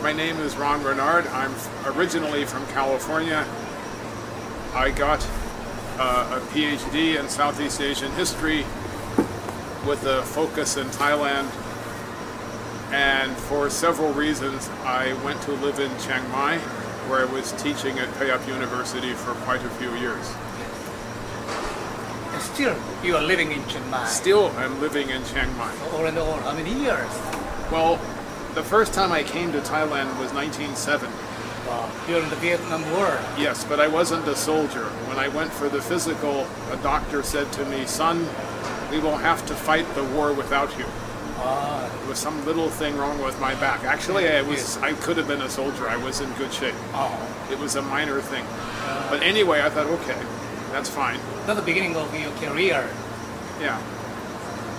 My name is Renard. I'm originally from California. I got a PhD in Southeast Asian history with a focus in Thailand. And for several reasons, I went to live in Chiang Mai, where I was teaching at Payap University for quite a few years. And still, you are living in Chiang Mai? Still, I'm living in Chiang Mai. All in all, how many years? Well, the first time I came to Thailand was 1970. Wow. During the Vietnam War? Yes, but I wasn't a soldier. When I went for the physical, a doctor said to me, "Son, we will have to fight the war without you." There was some little thing wrong with my back. Actually, I could have been a soldier. I was in good shape. It was a minor thing. But anyway, I thought, okay, that's fine. That's the beginning of your career. Yeah.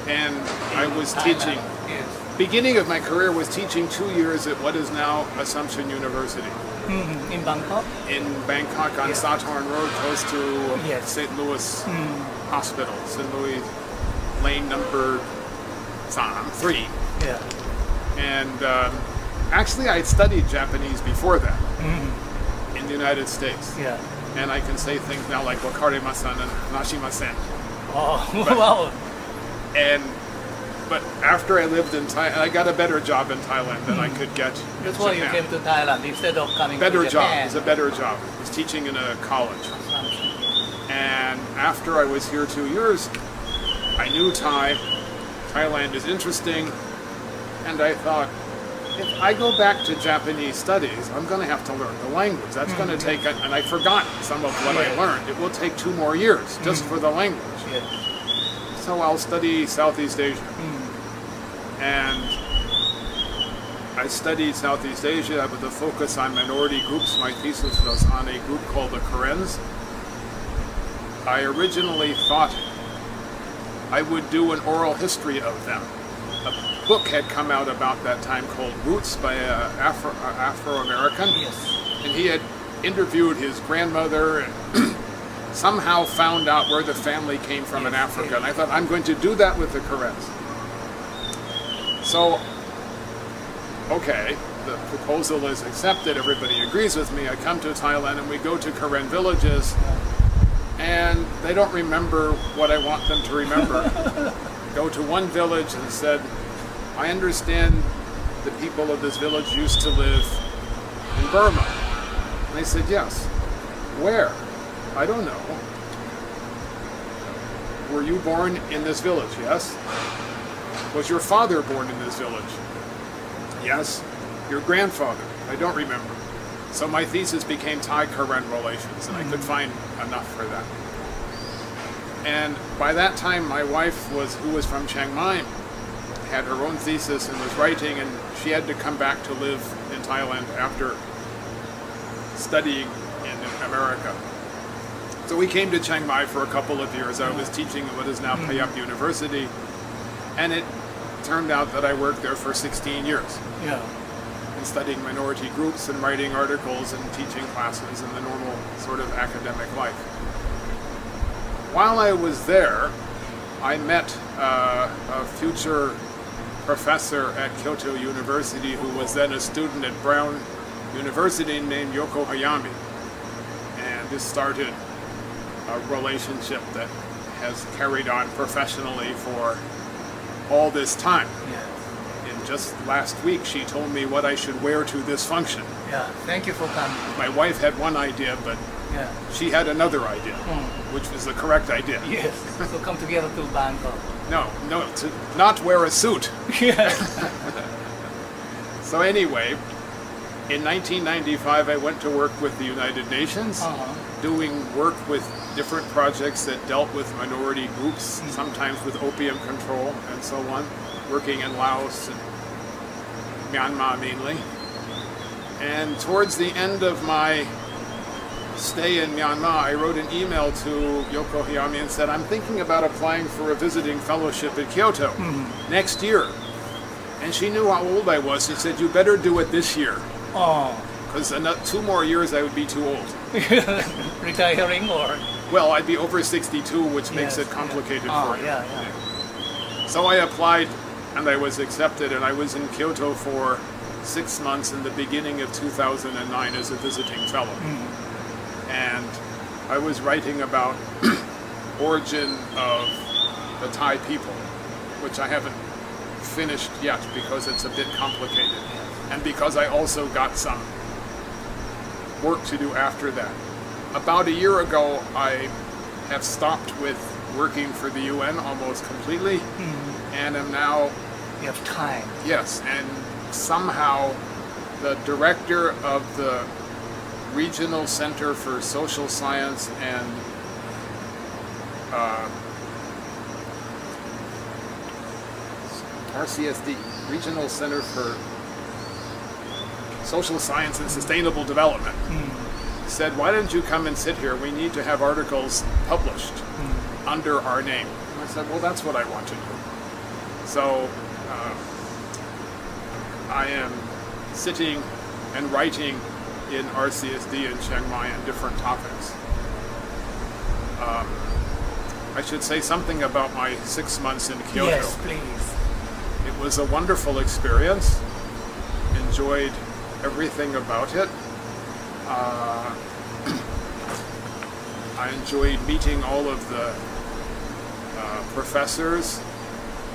And I was Thailand. teaching. Yes. Beginning of my career was teaching 2 years at what is now Assumption University. In Bangkok? In Bangkok on Sathorn Road, close to St. Louis Hospital, St. Louis Lane number 3. Yeah. And actually I had studied Japanese before that in the United States. Yeah. And I can say things now like wakarimasen and nashimasen. Oh, wow. But after I lived in Thailand, I got a better job in Thailand than I could get in That's why you Japan. came to Thailand instead of coming Better to job. Japan. It was a better job. I was teaching in a college. And after I was here 2 years, I knew Thailand is interesting, and I thought, if I go back to Japanese studies, I'm going to have to learn the language. That's going to take, and I forgot some of what I learned. It will take 2 more years just for the language. So I'll study Southeast Asia. And I studied Southeast Asia with a focus on minority groups. My thesis was on a group called the Karens. I originally thought I would do an oral history of them. A book had come out about that time called Roots by an Afro-American. And he had interviewed his grandmother and somehow found out where the family came from in Africa. And I thought, I'm going to do that with the Karens. So, okay, the proposal is accepted, everybody agrees with me. I come to Thailand and we go to Karen villages, and they don't remember what I want them to remember. Go to one village and said, I understand the people of this village used to live in Burma. And they said, yes. Where? I don't know. Were you born in this village? Yes. Was your father born in this village? Yes. Your grandfather? I don't remember. So my thesis became Thai-Karen relations, and I could find enough for that. And by that time, my wife, who was from Chiang Mai, had her own thesis and was writing, and she had to come back to live in Thailand after studying in America. So we came to Chiang Mai for a couple of years. I was teaching at what is now Payap University, and it turned out that I worked there for 16 years. Yeah. And studying minority groups and writing articles and teaching classes in the normal sort of academic life. While I was there, I met a future professor at Kyoto University who was then a student at Brown University named Yoko Hayami. And this started a relationship that has carried on professionally for all this time. And just last week she told me what I should wear to this function. Yeah, thank you for coming. My wife had one idea, but she had another idea, which was the correct idea. Yes, so come together to Bangkok. No, to not wear a suit. Yes. So anyway, in 1995 I went to work with the United Nations, doing work with different projects that dealt with minority groups, sometimes with opium control and so on, working in Laos and Myanmar mainly. And towards the end of my stay in Myanmar, I wrote an email to Yoko Hayami and said, I'm thinking about applying for a visiting fellowship at Kyoto next year. And she knew how old I was. She said, you better do it this year. Because 2 more years I would be too old. Retiring or? Well, I'd be over 62, which makes it complicated for you. So I applied and I was accepted, and I was in Kyoto for 6 months in the beginning of 2009 as a visiting fellow. And I was writing about origin of the Thai people, which I haven't finished yet because it's a bit complicated, and because I also got some work to do after that. About a year ago, I have stopped with working for the UN almost completely, and am now... You have time. Yes, and somehow the director of the Regional Center for Social Science and RCSD, Regional Center for Social Science and Sustainable Development, said, why don't you come and sit here? We need to have articles published under our name. And I said, well, that's what I want to do. So I am sitting and writing in RCSD in Chiang Mai on different topics. I should say something about my 6 months in Kyoto. Yes, please. It was a wonderful experience. Enjoyed everything about it. I enjoyed meeting all of the professors.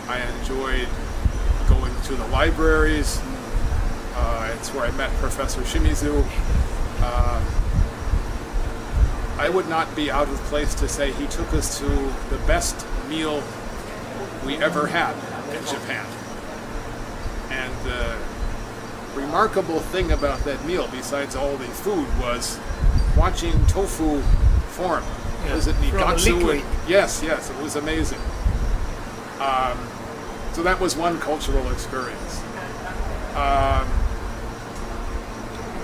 I enjoyed going to the libraries. It's where I met Professor Shimizu. I would not be out of place to say he took us to the best meal we ever had in Japan. And the remarkable thing about that meal, besides all the food, was watching tofu form. Yeah, Was it nigatsu? liquid. Yes, yes, it was amazing. So that was one cultural experience.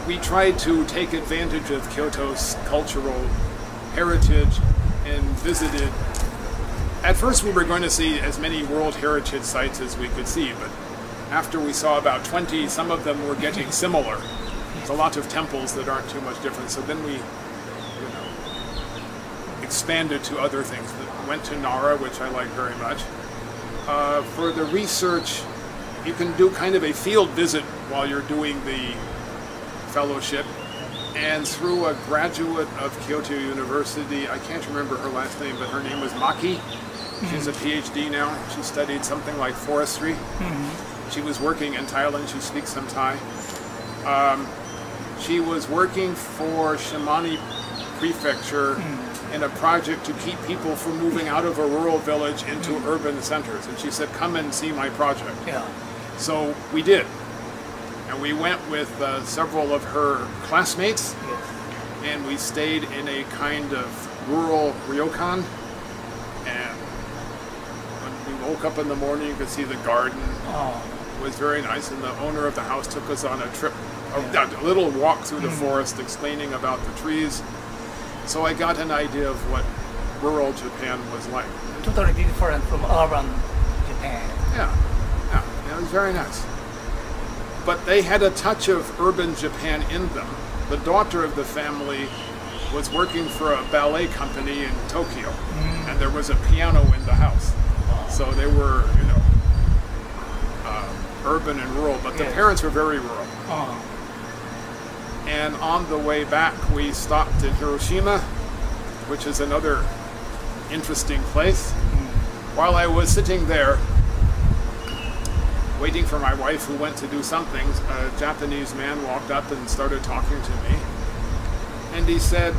We tried to take advantage of Kyoto's cultural heritage and visited. At first we were going to see as many World Heritage sites as we could see, but after we saw about 20, some of them were getting similar. There's a lot of temples that aren't too much different, so then we expanded to other things. Went to Nara, which I like very much. For the research, you can do kind of a field visit while you're doing the fellowship, and through a graduate of Kyoto University, I can't remember her last name, but her name was Maki. She's a PhD now. She studied something like forestry. She was working in Thailand. She speaks some Thai. She was working for Shimane Prefecture in a project to keep people from moving out of a rural village into urban centers. And she said, come and see my project. Yeah. So we did. And we went with several of her classmates, and we stayed in a kind of rural ryokan. And when we woke up in the morning, you could see the garden. It was very nice, and the owner of the house took us on a trip, a little walk through the forest, explaining about the trees. So I got an idea of what rural Japan was like. Totally different from urban Japan. Yeah, it was very nice. But they had a touch of urban Japan in them. The daughter of the family was working for a ballet company in Tokyo, and there was a piano in the house. So they were, urban and rural, but the parents were very rural. And on the way back, we stopped in Hiroshima, which is another interesting place. While I was sitting there, waiting for my wife, who went to do something, a Japanese man walked up and started talking to me. And he said,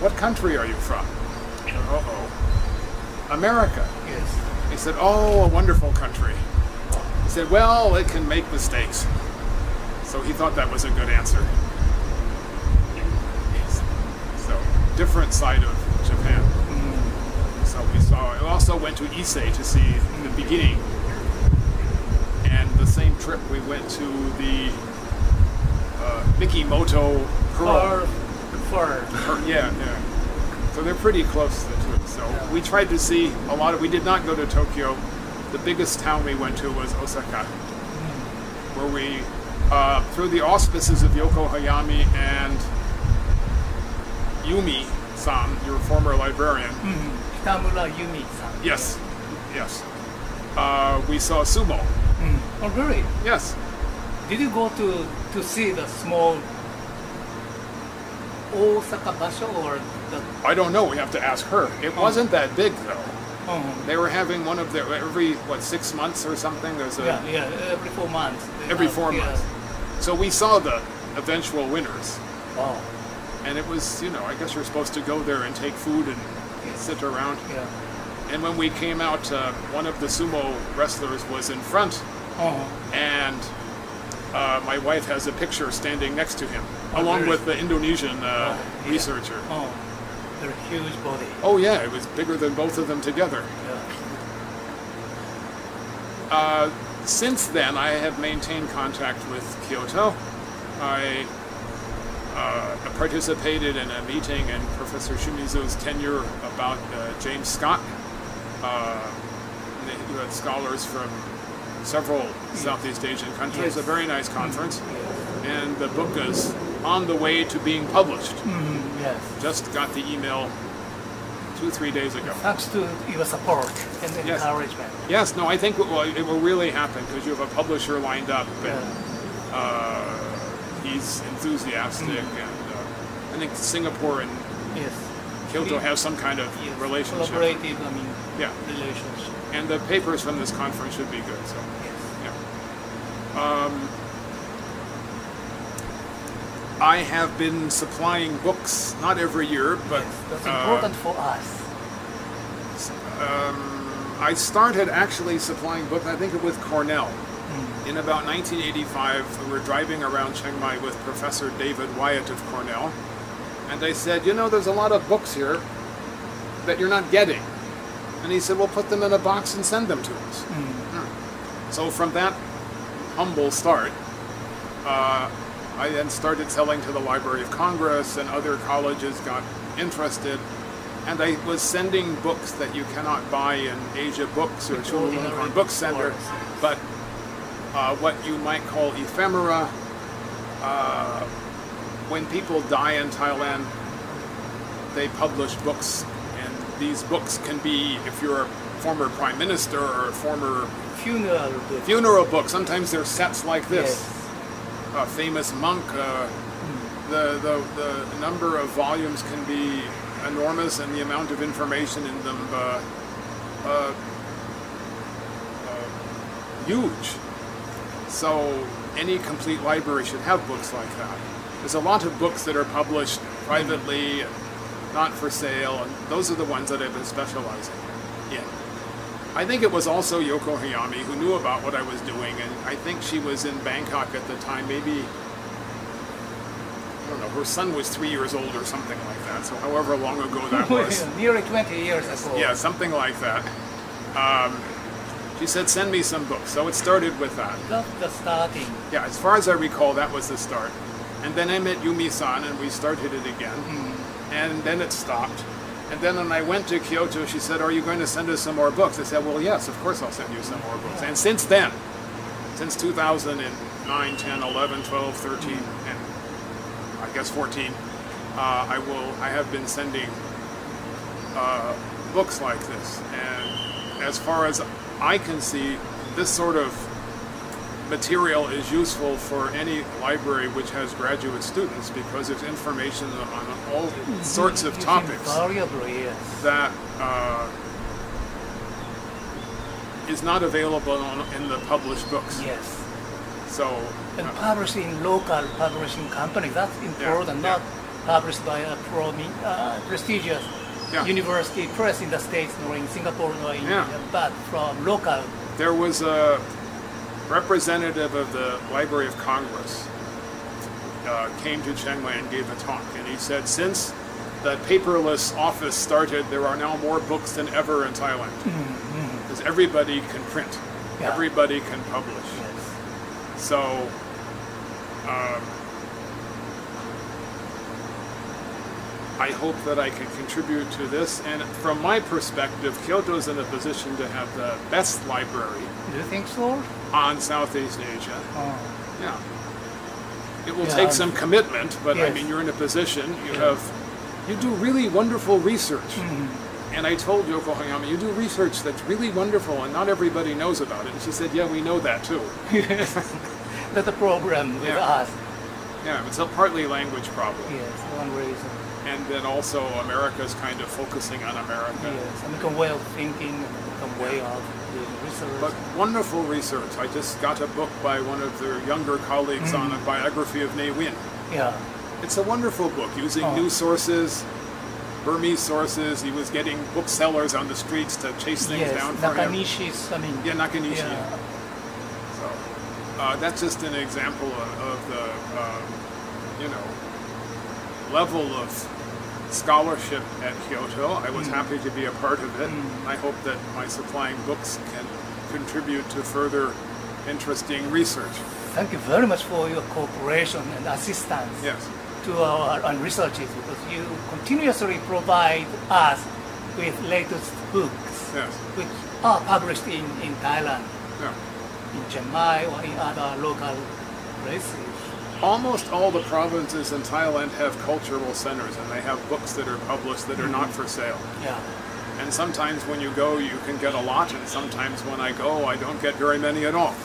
what country are you from? I said, uh-oh. America. Yes. He said, oh, a wonderful country. He said, well, it can make mistakes. So he thought that was a good answer. So, different side of Japan. So we also went to Ise to see the beginning. And the same trip we went to the Mikimoto Pearl. Yeah. So they're pretty close, the two. So we tried to see a lot of, we did not go to Tokyo. The biggest town we went to was Osaka, where we, through the auspices of Yoko Hayami and Yumi-san, your former librarian. Kitamura Yumi-san. Yes. We saw sumo. Oh, really? Yes. Did you go to see the small Osaka Basho or the? I don't know. We have to ask her. It wasn't that big though. They were having one of their every 6 months or something. There's a every 4 months. every 4 months. So we saw the eventual winners. Wow. And it was, I guess you're supposed to go there and take food and sit around. Yeah. And when we came out, one of the sumo wrestlers was in front, and my wife has a picture standing next to him, along with the Indonesian researcher. Oh, they're huge body. Oh yeah, it was bigger than both of them together. Yeah. Since then, I have maintained contact with Kyoto. I participated in a meeting in Professor Shimizu's tenure about James Scott. You had scholars from several Southeast Asian countries. A very nice conference. And the book is on the way to being published. Yes. Just got the email 2-3 days ago. Thanks to your support and encouragement. Yes, no, I think it will really happen because you have a publisher lined up. And, he's enthusiastic, and I think Singapore and Kyoto have some kind of relationship. Collaborative, yeah, relationship. And the papers from this conference should be good. So, I have been supplying books, not every year, but that's important for us. I started actually supplying books, I think, with Cornell. In about 1985, we were driving around Chiang Mai with Professor David Wyatt of Cornell, and I said, there's a lot of books here that you're not getting. And he said, well, put them in a box and send them to us. So from that humble start, I then started selling to the Library of Congress, and other colleges got interested. And I was sending books that you cannot buy in Asia Books or Chulalongkorn Book Center, but what you might call ephemera. When people die in Thailand, they publish books, and these books can be, if you're a former prime minister or a former funeral book. Sometimes they're sets like this. A famous monk. The number of volumes can be enormous, and the amount of information in them huge. So any complete library should have books like that. There's a lot of books that are published privately, and not for sale, and those are the ones that I've been specializing in. I think it was also Yoko Hayami who knew about what I was doing, and I think she was in Bangkok at the time, maybe, I don't know, her son was 3 years old or something like that, so however long ago that was. Nearly 20 years ago. Yeah, something like that. She said, send me some books. So it started with that. That's the starting. Yeah, as far as I recall, that was the start. And then I met Yumi-san, and we started it again. And then it stopped. And then when I went to Kyoto, she said, are you going to send us some more books? I said, well, yes, of course I'll send you some more books. And since then, since 2009, 10, 11, 12, 13, and I guess 14, I have been sending books like this. And as far as I can see, this sort of material is useful for any library which has graduate students, because there's information on all sorts of topics that is not available in the published books. Yes. So and published in local publishing companies, that's important, not published by a prestigious university press in the States or in Singapore or in but from local. There was a representative of the Library of Congress came to Chiang Mai and gave a talk, and he said, since the paperless office started, there are now more books than ever in Thailand, because everybody can print, everybody can publish. So I hope that I can contribute to this, and from my perspective, Kyoto's in a position to have the best library. Do you think so? On Southeast Asia. Yeah. It will take some commitment, but I mean, you're in a position, you do really wonderful research. And I told Yoko Hayami, you do research that's really wonderful and not everybody knows about it. And she said, yeah, we know that too. That's the problem with us. Yeah, it's a partly language problem. Yes, one reason. And then also America's kind of focusing on America. Yes, American way of thinking, American way of doing research. But wonderful research. I just got a book by one of their younger colleagues on a biography of Ne Win. Yeah. It's a wonderful book, using new sources, Burmese sources. He was getting booksellers on the streets to chase things down for him. Yeah, Nakanishi. Yeah. So that's just an example of the, you know, level of scholarship at Kyoto. I was happy to be a part of it. I hope that my supplying books can contribute to further interesting research. Thank you very much for your cooperation and assistance to our researches, because you continuously provide us with latest books which are published in Thailand, in Chiang Mai or in other local places. Almost all the provinces in Thailand have cultural centers, and they have books that are published that are not for sale. Yeah. And sometimes when you go, you can get a lot, and sometimes when I go, I don't get very many at all.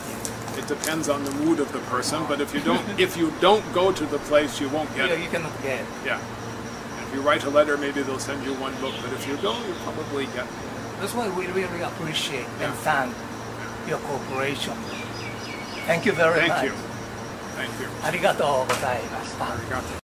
It depends on the mood of the person, but if you don't go to the place, you won't get it. You cannot get it. Yeah. And if you write a letter, maybe they'll send you one book, but if you go, you'll probably get it. That's why we really appreciate and thank your cooperation. Thank you very much. Thank you. Thank you. ありがとうございました。ありがとう。